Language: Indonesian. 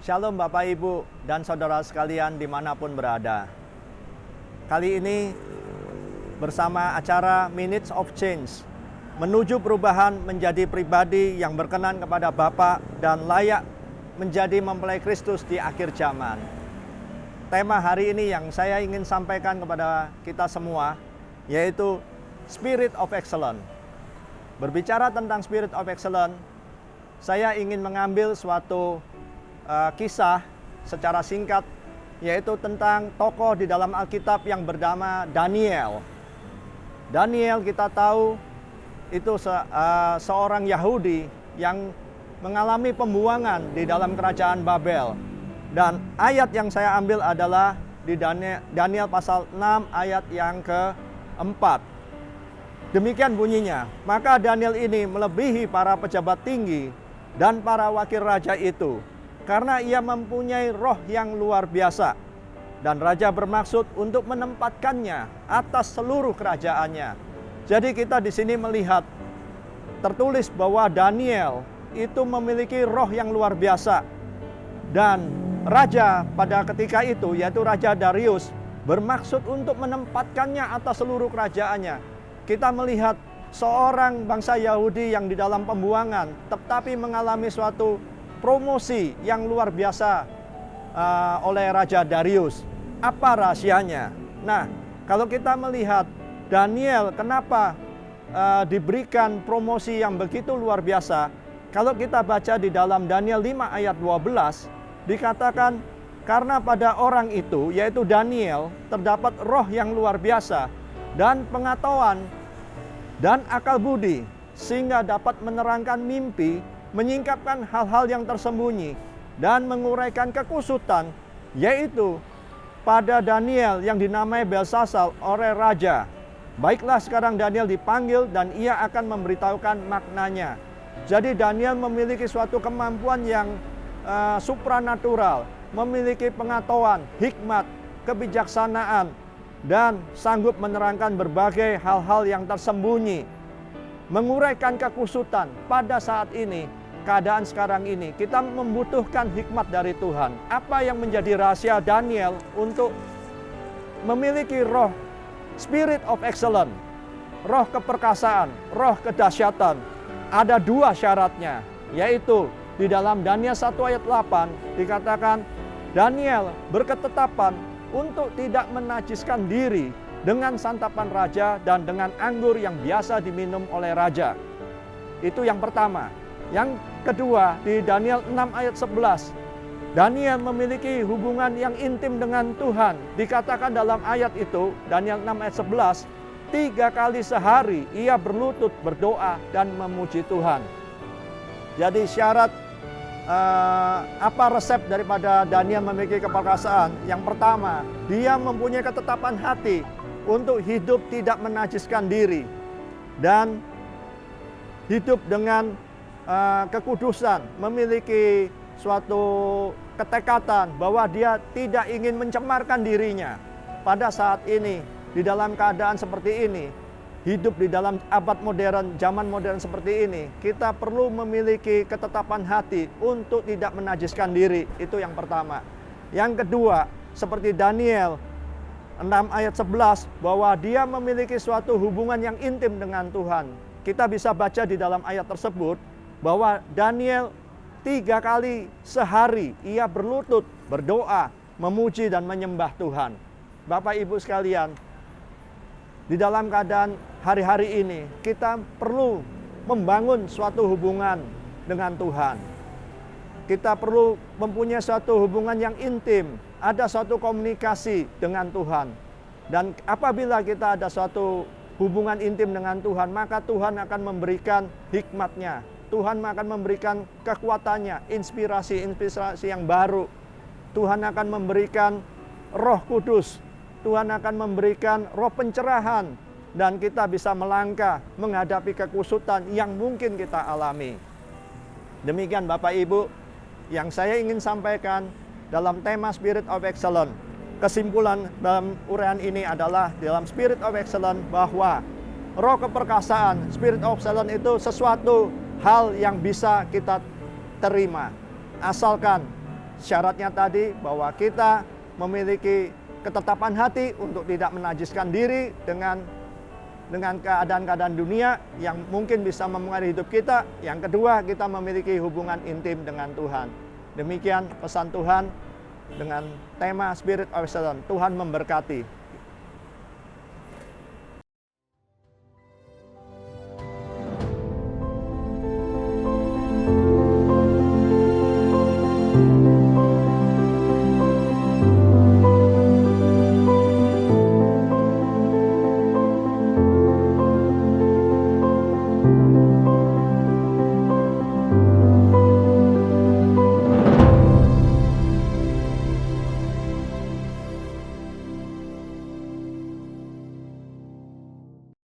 Shalom Bapak Ibu dan Saudara sekalian dimanapun berada. Kali ini bersama acara Minutes of Change, menuju perubahan menjadi pribadi yang berkenan kepada Bapa dan layak menjadi mempelai Kristus di akhir zaman. Tema hari ini yang saya ingin sampaikan kepada kita semua yaitu Spirit of Excellence. Berbicara tentang Spirit of Excellence, saya ingin mengambil suatu kisah secara singkat, yaitu tentang tokoh di dalam Alkitab yang bernama Daniel. Daniel kita tahu itu seorang Yahudi yang mengalami pembuangan di dalam kerajaan Babel. Dan ayat yang saya ambil adalah di Daniel pasal 6 ayat yang keempat. Demikian bunyinya, maka Daniel ini melebihi para pejabat tinggi dan para wakil raja itu, karena ia mempunyai roh yang luar biasa. Dan raja bermaksud untuk menempatkannya atas seluruh kerajaannya. Jadi kita di sini melihat tertulis bahwa Daniel itu memiliki roh yang luar biasa. Dan raja pada ketika itu, yaitu Raja Darius, bermaksud untuk menempatkannya atas seluruh kerajaannya. Kita melihat seorang bangsa Yahudi yang di dalam pembuangan, tetapi mengalami suatu promosi yang luar biasa oleh Raja Darius. Apa rahasianya? Nah, kalau kita melihat Daniel kenapa diberikan promosi yang begitu luar biasa, kalau kita baca di dalam Daniel 5 ayat 12, dikatakan karena pada orang itu, yaitu Daniel, terdapat roh yang luar biasa dan pengetahuan dan akal budi, sehingga dapat menerangkan mimpi, menyingkapkan hal-hal yang tersembunyi, dan menguraikan kekusutan, yaitu pada Daniel yang dinamai Belsasar oleh raja. Baiklah, sekarang Daniel dipanggil dan ia akan memberitahukan maknanya. Jadi Daniel memiliki suatu kemampuan yang supranatural, memiliki pengetahuan, hikmat, kebijaksanaan, dan sanggup menerangkan berbagai hal-hal yang tersembunyi, menguraikan kekusutan. Pada saat ini, keadaan sekarang ini, kita membutuhkan hikmat dari Tuhan. Apa yang menjadi rahasia Daniel untuk memiliki roh Spirit of Excellence, roh keperkasaan, roh kedahsyatan? Ada dua syaratnya, yaitu di dalam Daniel 1 ayat 8 dikatakan Daniel berketetapan untuk tidak menajiskan diri dengan santapan raja dan dengan anggur yang biasa diminum oleh raja. Itu yang pertama. Yang kedua, di Daniel 6 ayat 11, Daniel memiliki hubungan yang intim dengan Tuhan. Dikatakan dalam ayat itu, Daniel 6 ayat 11, 3 kali sehari ia berlutut berdoa dan memuji Tuhan. Jadi syarat apa resep daripada Daniel memiliki keperkasaan? Yang pertama, dia mempunyai ketetapan hati untuk hidup tidak menajiskan diri dan hidup dengan kekudusan, memiliki suatu ketekatan bahwa dia tidak ingin mencemarkan dirinya. Pada saat ini, di dalam keadaan seperti ini, hidup di dalam abad modern, zaman modern seperti ini, kita perlu memiliki ketetapan hati untuk tidak menajiskan diri. Itu yang pertama. Yang kedua, seperti Daniel 6 ayat 11, bahwa dia memiliki suatu hubungan yang intim dengan Tuhan. Kita bisa baca di dalam ayat tersebut bahwa Daniel 3 kali sehari ia berlutut, berdoa, memuji dan menyembah Tuhan. Bapak Ibu sekalian, di dalam keadaan hari-hari ini, kita perlu membangun suatu hubungan dengan Tuhan. Kita perlu mempunyai suatu hubungan yang intim, ada suatu komunikasi dengan Tuhan. Dan apabila kita ada suatu hubungan intim dengan Tuhan, maka Tuhan akan memberikan hikmatnya. Tuhan akan memberikan kekuatannya, inspirasi yang baru. Tuhan akan memberikan Roh Kudus. Tuhan akan memberikan roh pencerahan dan kita bisa melangkah menghadapi kekusutan yang mungkin kita alami. Demikian Bapak Ibu yang saya ingin sampaikan dalam tema Spirit of Excellence. Kesimpulan dalam uraian ini adalah dalam Spirit of Excellence bahwa roh keperkasaan, Spirit of Excellence itu sesuatu hal yang bisa kita terima asalkan Syaratnya tadi bahwa kita memiliki ketetapan hati untuk tidak menajiskan diri dengan keadaan-keadaan dunia yang mungkin bisa mempengaruhi hidup kita. Yang kedua, kita memiliki hubungan intim dengan Tuhan. Demikian pesan Tuhan dengan tema Spirit of Excellence. Tuhan memberkati.